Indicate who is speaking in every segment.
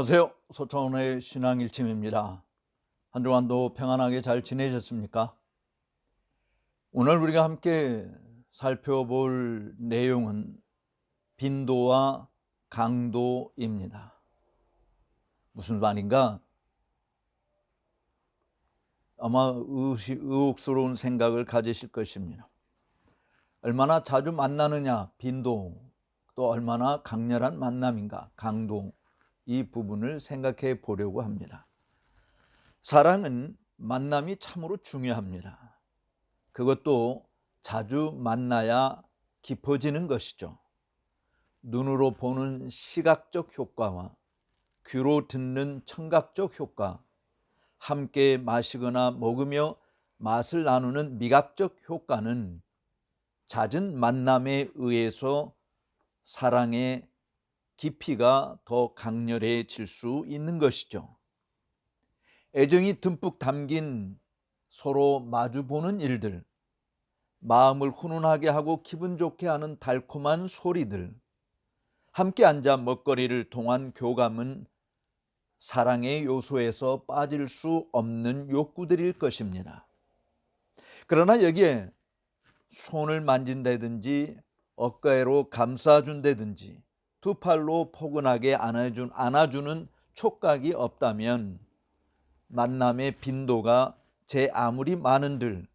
Speaker 1: 안녕하세요. 소천원의 신앙일침입니다. 한 주간도 평안하게 잘 지내셨습니까? 오늘 우리가 함께 살펴볼 내용은 빈도와 강도입니다. 무슨 말인가? 아마 의혹스러운 생각을 가지실 것입니다. 얼마나 자주 만나느냐, 빈도, 또 얼마나 강렬한 만남인가, 강도, 이 부분을 생각해 보려고 합니다. 사랑은 만남이 참으로 중요합니다. 그것도 자주 만나야 깊어지는 것이죠. 눈으로 보는 시각적 효과와 귀로 듣는 청각적 효과, 함께 마시거나 먹으며 맛을 나누는 미각적 효과는 잦은 만남에 의해서 사랑의 깊이가 더 강렬해질 수 있는 것이죠. 애정이 듬뿍 담긴 서로 마주보는 일들, 마음을 훈훈하게 하고 기분 좋게 하는 달콤한 소리들, 함께 앉아 먹거리를 통한 교감은 사랑의 요소에서 빠질 수 없는 욕구들일 것입니다. 그러나 여기에 손을 만진다든지 어깨로 감싸준다든지 두 팔로 포근하게 안아주는 촉각이 없다면 만남의 빈도가 제 아무리 많은들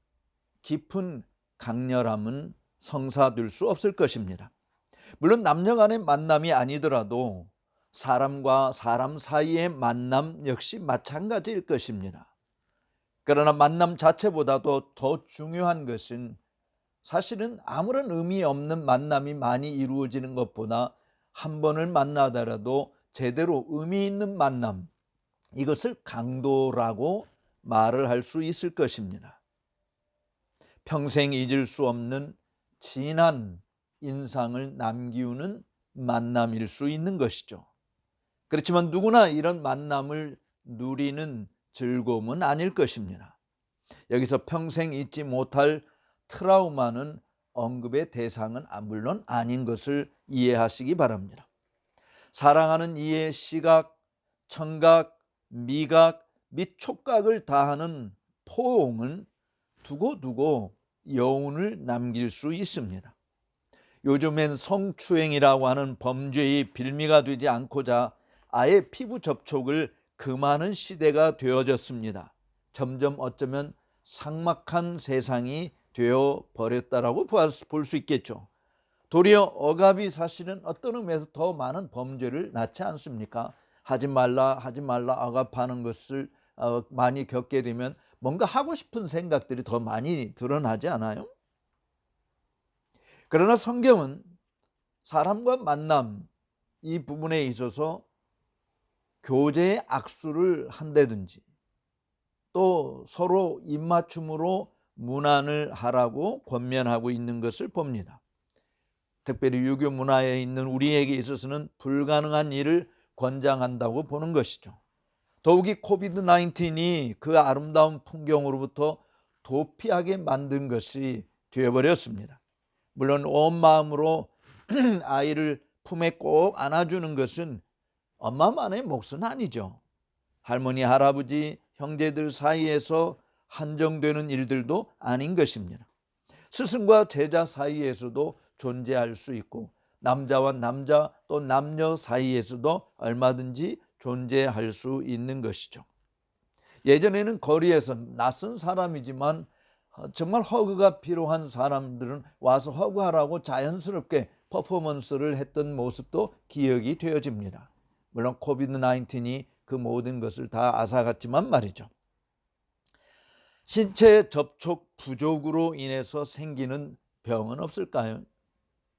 Speaker 1: 깊은 강렬함은 성사될 수 없을 것입니다. 물론 남녀 간의 만남이 아니더라도 사람과 사람 사이의 만남 역시 마찬가지일 것입니다. 그러나 만남 자체보다도 더 중요한 것은 사실은 아무런 의미 없는 만남이 많이 이루어지는 것보다 한 번을 만나더라도 제대로 의미 있는 만남, 이것을 강도라고 말을 할 수 있을 것입니다. 평생 잊을 수 없는 진한 인상을 남기우는 만남일 수 있는 것이죠. 그렇지만 누구나 이런 만남을 누리는 즐거움은 아닐 것입니다. 여기서 평생 잊지 못할 트라우마는 언급의 대상은 물론 아닌 것을 이해하시기 바랍니다. 사랑하는 이의 시각, 청각, 미각 및 촉각을 다하는 포옹은 두고두고 여운을 남길 수 있습니다. 요즘엔 성추행이라고 하는 범죄의 빌미가 되지 않고자 아예 피부 접촉을 금하는 시대가 되어졌습니다. 점점 어쩌면 삭막한 세상이 되어버렸다라고 볼 수 있겠죠. 도리어 억압이 사실은 어떤 의미에서 더 많은 범죄를 낳지 않습니까? 하지 말라 억압하는 것을 많이 겪게 되면 뭔가 하고 싶은 생각들이 더 많이 드러나지 않아요? 그러나 성경은 사람과 만남 이 부분에 있어서 교제의 악수를 한다든지 또 서로 입맞춤으로 문안을 하라고 권면하고 있는 것을 봅니다. 특별히 유교 문화에 있는 우리에게 있어서는 불가능한 일을 권장한다고 보는 것이죠. 더욱이 코비드-19이 그 아름다운 풍경으로부터 도피하게 만든 것이 되어버렸습니다. 물론 온 마음으로 아이를 품에 꼭 안아주는 것은 엄마만의 몫은 아니죠. 할머니, 할아버지, 형제들 사이에서 한정되는 일들도 아닌 것입니다. 스승과 제자 사이에서도 존재할 수 있고 남자와 남자 또 남녀 사이에서도 얼마든지 존재할 수 있는 것이죠. 예전에는 거리에서 낯선 사람이지만 정말 허그가 필요한 사람들은 와서 허그하라고 자연스럽게 퍼포먼스를 했던 모습도 기억이 되어집니다. 물론 코비드-19이 그 모든 것을 다 앗아갔지만 말이죠. 신체 접촉 부족으로 인해서 생기는 병은 없을까요?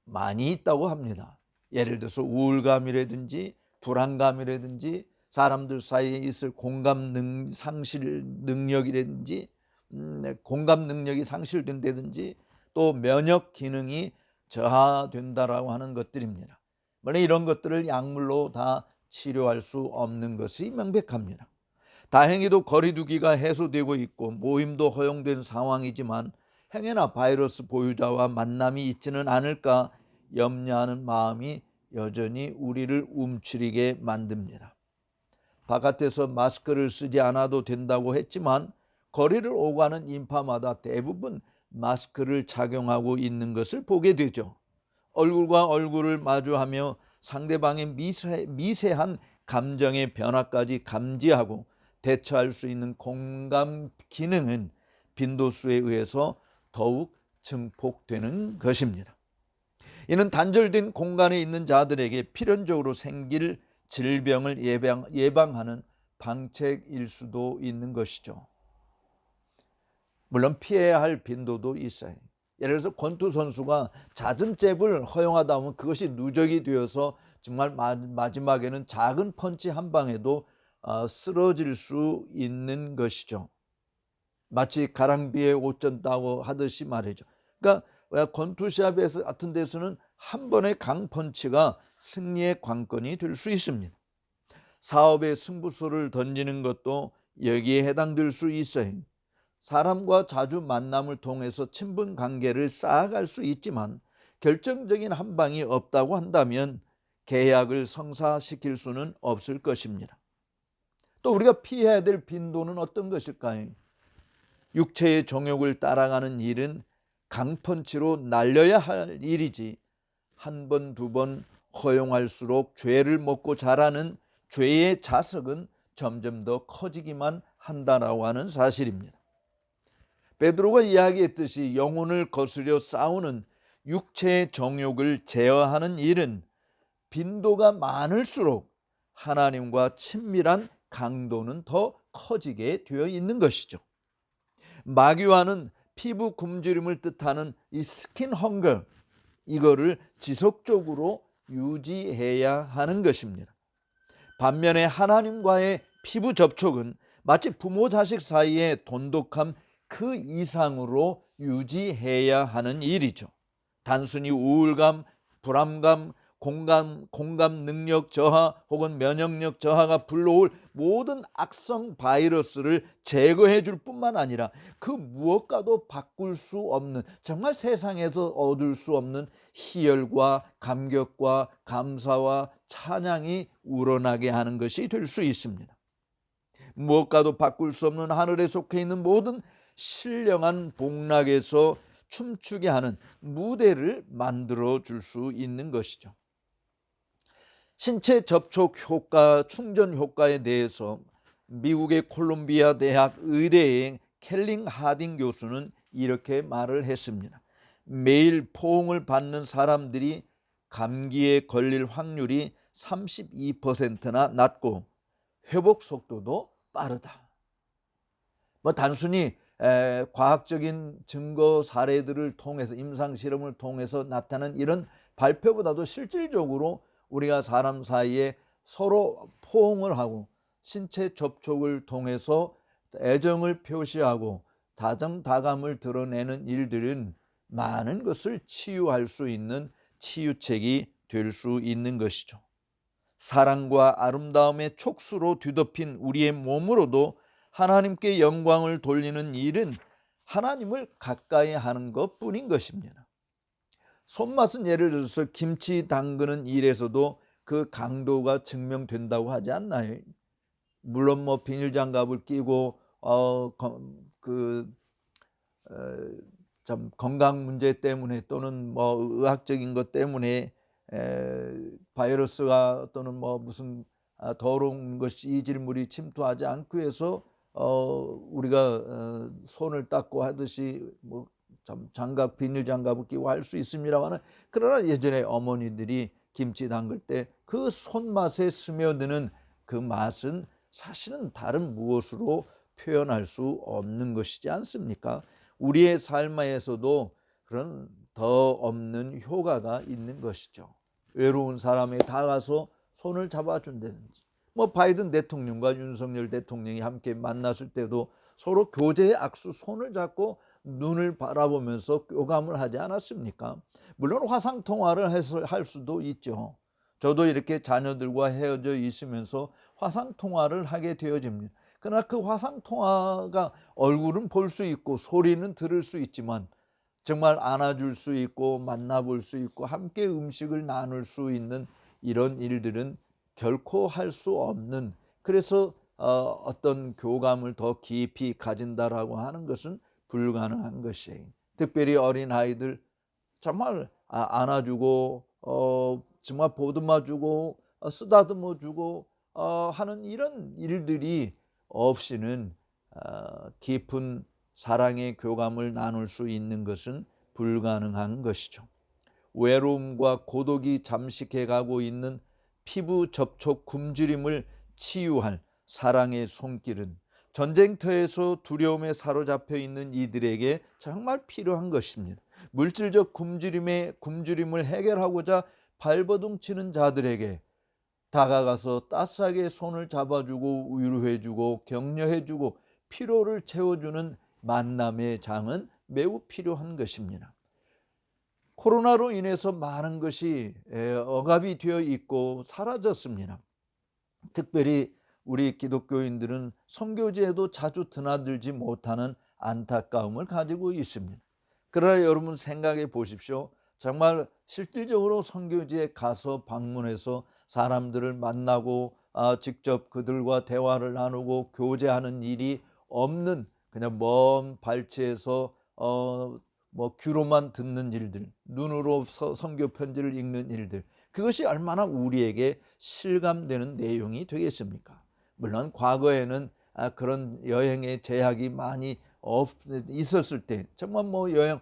Speaker 1: 많이 있다고 합니다. 예를 들어서 우울감이라든지 불안감이라든지 사람들 사이에 있을 상실 능력이라든지 공감 능력이 상실된다든지 또 면역 기능이 저하된다라고 하는 것들입니다. 물론 이런 것들을 약물로 다 치료할 수 없는 것이 명백합니다. 다행히도 거리두기가 해소되고 있고 모임도 허용된 상황이지만 행여나 바이러스 보유자와 만남이 있지는 않을까 염려하는 마음이 여전히 우리를 움츠리게 만듭니다. 바깥에서 마스크를 쓰지 않아도 된다고 했지만 거리를 오가는 인파마다 대부분 마스크를 착용하고 있는 것을 보게 되죠. 얼굴과 얼굴을 마주하며 상대방의 미세한 감정의 변화까지 감지하고 대처할 수 있는 공감 기능은 빈도수에 의해서 더욱 증폭되는 것입니다. 이는 단절된 공간에 있는 자들에게 필연적으로 생길 질병을 예방하는 방책일 수도 있는 것이죠. 물론 피해야 할 빈도도 있어요. 예를 들어서 권투 선수가 잦은 잽을 허용하다 보면 그것이 누적이 되어서 정말 마지막에는 작은 펀치 한 방에도 쓰러질 수 있는 것이죠. 마치 가랑비에 옷 젖다고 하듯이 말이죠. 그러니까 권투 시합에서 같은 데서는 한 번의 강펀치가 승리의 관건이 될 수 있습니다. 사업의 승부수를 던지는 것도 여기에 해당될 수 있어요. 사람과 자주 만남을 통해서 친분 관계를 쌓아갈 수 있지만 결정적인 한 방이 없다고 한다면 계약을 성사시킬 수는 없을 것입니다. 또 우리가 피해야 될 빈도는 어떤 것일까요? 육체의 정욕을 따라가는 일은 강펀치로 날려야 할 일이지 한 번, 두 번 허용할수록 죄를 먹고 자라는 죄의 자석은 점점 더 커지기만 한다라고 하는 사실입니다. 베드로가 이야기했듯이 영혼을 거스려 싸우는 육체의 정욕을 제어하는 일은 빈도가 많을수록 하나님과 친밀한 강도는 더 커지게 되어 있는 것이죠. 마귀와는 피부 굶주림을 뜻하는 이 스킨 헝거, 이거를 지속적으로 유지해야 하는 것입니다. 반면에 하나님과의 피부 접촉은 마치 부모 자식 사이의 돈독함 그 이상으로 유지해야 하는 일이죠. 단순히 우울감, 불안감, 공감 능력 저하 혹은 면역력 저하가 불러올 모든 악성 바이러스를 제거해 줄 뿐만 아니라 그 무엇과도 바꿀 수 없는, 정말 세상에서 얻을 수 없는 희열과 감격과 감사와 찬양이 우러나게 하는 것이 될 수 있습니다. 무엇과도 바꿀 수 없는 하늘에 속해 있는 모든 신령한 복락에서 춤추게 하는 무대를 만들어 줄 수 있는 것이죠. 신체 접촉 효과, 충전 효과에 대해서 미국의 콜롬비아 대학 의대의 켈링 하딩 교수는 이렇게 말을 했습니다. 매일 포옹을 받는 사람들이 감기에 걸릴 확률이 32%나 낮고 회복 속도도 빠르다. 단순히 과학적인 증거 사례들을 통해서, 임상 실험을 통해서 나타난 이런 발표보다도 실질적으로 우리가 사람 사이에 서로 포옹을 하고 신체 접촉을 통해서 애정을 표시하고 다정다감을 드러내는 일들은 많은 것을 치유할 수 있는 치유책이 될 수 있는 것이죠. 사랑과 아름다움의 촉수로 뒤덮인 우리의 몸으로도 하나님께 영광을 돌리는 일은 하나님을 가까이 하는 것뿐인 것입니다. 손맛은 예를 들어서 김치 담그는 일에서도 그 강도가 증명된다고 하지 않나요? 물론 비닐장갑을 끼고 참 건강 문제 때문에 또는 의학적인 것 때문에 바이러스가 또는 무슨 더러운 것이 이질물이 침투하지 않기 위해서 우리가 손을 닦고 하듯이 장갑, 비닐 장갑을 끼고 할 수 있습니다만, 그러나 예전에 어머니들이 김치 담글 때 그 손맛에 스며드는 그 맛은 사실은 다른 무엇으로 표현할 수 없는 것이지 않습니까? 우리의 삶에서도 그런 더 없는 효과가 있는 것이죠. 외로운 사람에 다가가서 손을 잡아준다든지, 바이든 대통령과 윤석열 대통령이 함께 만났을 때도 서로 교제의 악수, 손을 잡고 눈을 바라보면서 교감을 하지 않았습니까? 물론 화상통화를 할 수도 있죠. 저도 이렇게 자녀들과 헤어져 있으면서 화상통화를 하게 되어집니다. 그러나 그 화상통화가 얼굴은 볼 수 있고 소리는 들을 수 있지만 정말 안아줄 수 있고 만나볼 수 있고 함께 음식을 나눌 수 있는 이런 일들은 결코 할 수 없는 그래서 어떤 교감을 더 깊이 가진다라고 하는 것은 불가능한 것이에요. 특별히 어린아이들 정말 안아주고 정말 보듬어주고 쓰다듬어주고 하는 이런 일들이 없이는 깊은 사랑의 교감을 나눌 수 있는 것은 불가능한 것이죠. 외로움과 고독이 잠식해가고 있는 피부 접촉 굶주림을 치유할 사랑의 손길은 전쟁터에서 두려움에 사로잡혀 있는 이들에게 정말 필요한 것입니다. 물질적 굶주림을 해결하고자 발버둥 치는 자들에게 다가가서 따스하게 손을 잡아주고 위로해주고 격려해주고 피로를 채워주는 만남의 장은 매우 필요한 것입니다. 코로나로 인해서 많은 것이 억압이 되어 있고 사라졌습니다. 특별히 우리 기독교인들은 선교지에도 자주 드나들지 못하는 안타까움을 가지고 있습니다. 그러나 여러분 생각해 보십시오. 정말 실질적으로 선교지에 가서 방문해서 사람들을 만나고 직접 그들과 대화를 나누고 교제하는 일이 없는 그냥 먼 발치에서 귀로만 듣는 일들, 눈으로 선교 편지를 읽는 일들, 그것이 얼마나 우리에게 실감되는 내용이 되겠습니까? 물론 과거에는 그런 여행의 제약이 많이 있었을 때 정말 여행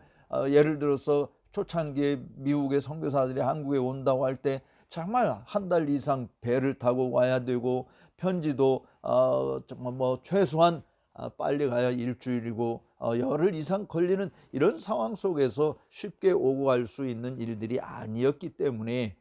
Speaker 1: 예를 들어서 초창기에 미국의 선교사들이 한국에 온다고 할 때 정말 한 달 이상 배를 타고 와야 되고 편지도 정말 최소한 빨리 가야 일주일이고 열흘 이상 걸리는 이런 상황 속에서 쉽게 오고 갈 수 있는 일들이 아니었기 때문에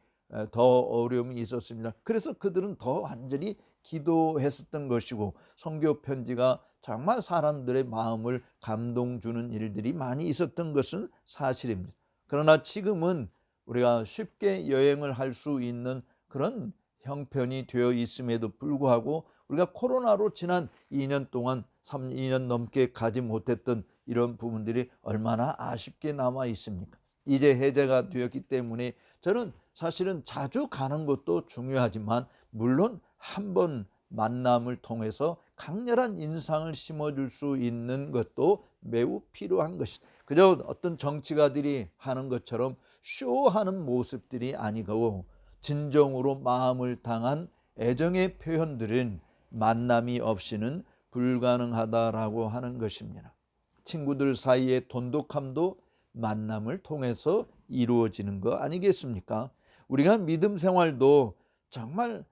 Speaker 1: 더 어려움이 있었습니다. 그래서 그들은 더 완전히 기도했었던 것이고 선교 편지가 정말 사람들의 마음을 감동 주는 일들이 많이 있었던 것은 사실입니다. 그러나 지금은 우리가 쉽게 여행을 할 수 있는 그런 형편이 되어 있음에도 불구하고 우리가 코로나로 지난 2년 동안 2년 넘게 가지 못했던 이런 부분들이 얼마나 아쉽게 남아 있습니까? 이제 해제가 되었기 때문에 저는 사실은 자주 가는 것도 중요하지만 물론 한 번 만남을 통해서 강렬한 인상을 심어줄 수 있는 것도 매우 필요한 것이다. 그저 어떤 정치가들이 하는 것처럼 쇼하는 모습들이 아니고 진정으로 마음을 당한 애정의 표현들은 만남이 없이는 불가능하다라고 하는 것입니다. 친구들 사이의 돈독함도 만남을 통해서 이루어지는 거 아니겠습니까? 우리가 믿음 생활도 정말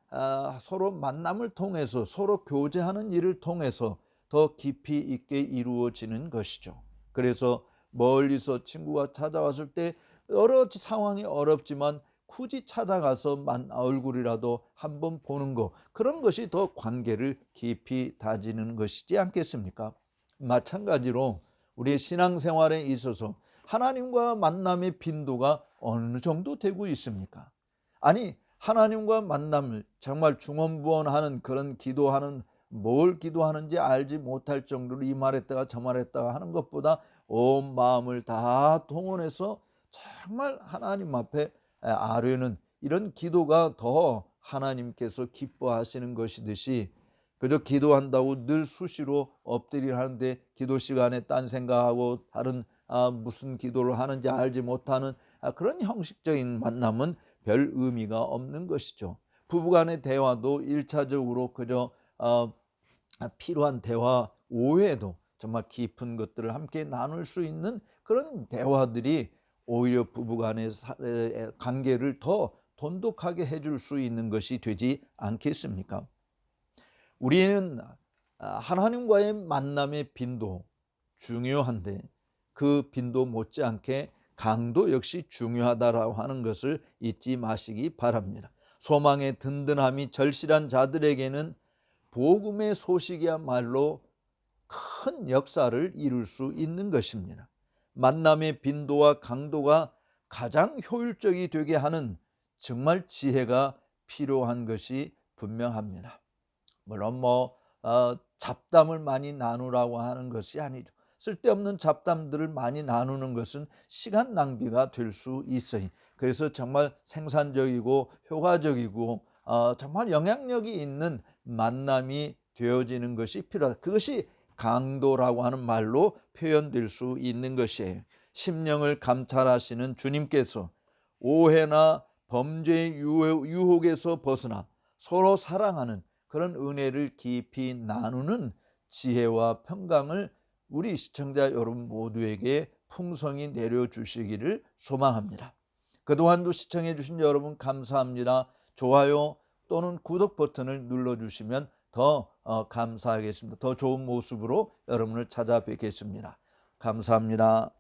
Speaker 1: 서로 만남을 통해서 서로 교제하는 일을 통해서 더 깊이 있게 이루어지는 것이죠. 그래서 멀리서 친구가 찾아왔을 때 여러 상황이 어렵지만 굳이 찾아가서 얼굴이라도 한번 보는 것, 그런 것이 더 관계를 깊이 다지는 것이지 않겠습니까? 마찬가지로 우리의 신앙생활에 있어서 하나님과 만남의 빈도가 어느 정도 되고 있습니까? 아니, 하나님과 만남을 정말 중언부언하는 그런 기도하는, 뭘 기도하는지 알지 못할 정도로 이 말했다가 저 말했다가 하는 것보다 온 마음을 다 동원해서 정말 하나님 앞에 아뢰는 이런 기도가 더 하나님께서 기뻐하시는 것이듯이, 그저 기도한다고 늘 수시로 엎드리려 하는데 기도 시간에 딴 생각하고 다른 무슨 기도를 하는지 알지 못하는 그런 형식적인 만남은 별 의미가 없는 것이죠. 부부간의 대화도 1차적으로 그저 필요한 대화 오해도 정말 깊은 것들을 함께 나눌 수 있는 그런 대화들이 오히려 부부간의 관계를 더 돈독하게 해줄 수 있는 것이 되지 않겠습니까? 우리는 하나님과의 만남의 빈도 중요한데 그 빈도 못지않게 강도 역시 중요하다라고 하는 것을 잊지 마시기 바랍니다. 소망의 든든함이 절실한 자들에게는 복음의 소식이야말로 큰 역사를 이룰 수 있는 것입니다. 만남의 빈도와 강도가 가장 효율적이 되게 하는 정말 지혜가 필요한 것이 분명합니다. 물론 잡담을 많이 나누라고 하는 것이 아니죠. 쓸데없는 잡담들을 많이 나누는 것은 시간 낭비가 될 수 있어요. 그래서 정말 생산적이고 효과적이고 정말 영향력이 있는 만남이 되어지는 것이 필요하다. 그것이 강도라고 하는 말로 표현될 수 있는 것이에요. 심령을 감찰하시는 주님께서 오해나 범죄의 유혹에서 벗어나 서로 사랑하는 그런 은혜를 깊이 나누는 지혜와 평강을 우리 시청자 여러분 모두에게 풍성히 내려주시기를 소망합니다. 그동안도 시청해 주신 여러분 감사합니다. 좋아요 또는 구독 버튼을 눌러주시면 더 감사하겠습니다. 더 좋은 모습으로 여러분을 찾아뵙겠습니다. 감사합니다.